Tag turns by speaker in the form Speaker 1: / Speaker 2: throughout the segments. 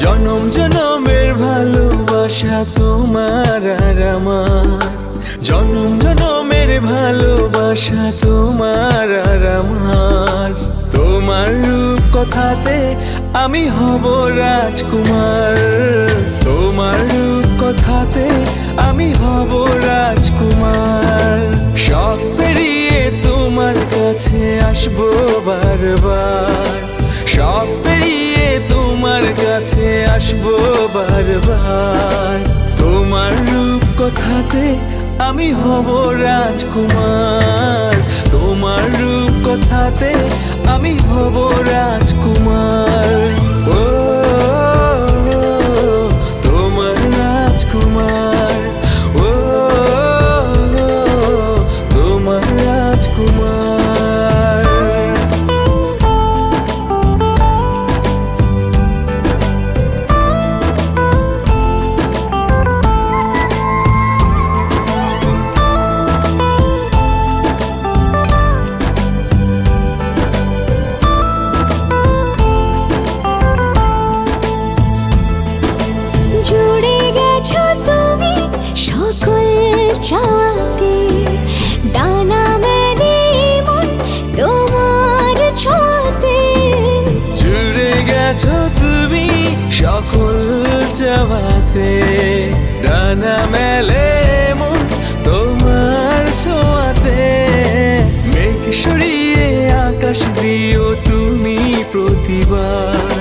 Speaker 1: জনম জনমের ভালোবাসা তোমার আর আমার, জনম জনমের ভালোবাসা তোমার আর আমার। তোমার রূপ কথাতে আমি হব রাজকুমার, তোমার রূপ কথাতে আমি হব রাজকুমার। সব পেরিয়ে তোমার কাছে আসবো বারবার, সব পেরিয়ে তোমার কাছে আসবো বারবার। তোমার রূপ কথাতে আমি হব রাজকুমার, তোমার রূপ কথাতে আমি হব রাজকুমার। ও তোমার রাজকুমার, ও তোমার রাজকুমার।
Speaker 2: চাওয়াতে ডানা মেলে মন তোমার ছোঁয়াতে,
Speaker 1: জুড়ে গেছো তুমি সকল চাওয়াতে, ডানা মেলে মন তোমার ছোঁয়াতে। মেঘ সরিয়ে আকাশ দিও তুমি প্রতিবার,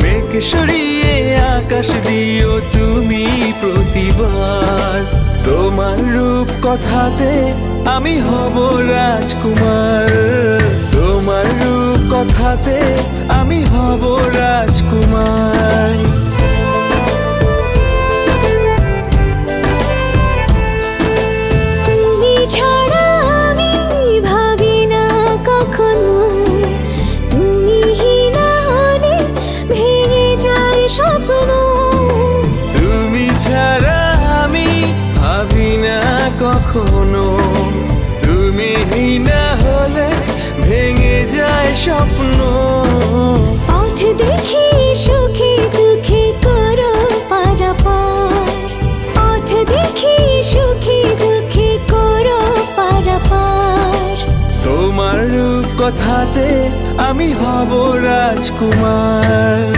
Speaker 1: মেঘ সরিয়ে আকাশ দিও তুমি প্রতিবার। তোমার রূপ কথাতে আমি হব রাজকুমার, তোমার রূপ কথাতে আমি হব রাজকুমার।
Speaker 2: তুমি ছাড়া আমি ভাবি না কখনো, তুমি না হলে ভেঙে যায় স্বপ্ন।
Speaker 1: তুমি ছাড়া আমি ভাবি না কখনো, তুমি না হলে ভেঙে যায় স্বপ্ন।
Speaker 2: পথ দেখি সুখে দুঃখে করো পারাপার, পথ দেখি সুখে দুঃখে করো পারাপার।
Speaker 1: তোমার রূপ কথাতে আমি হব রাজকুমার,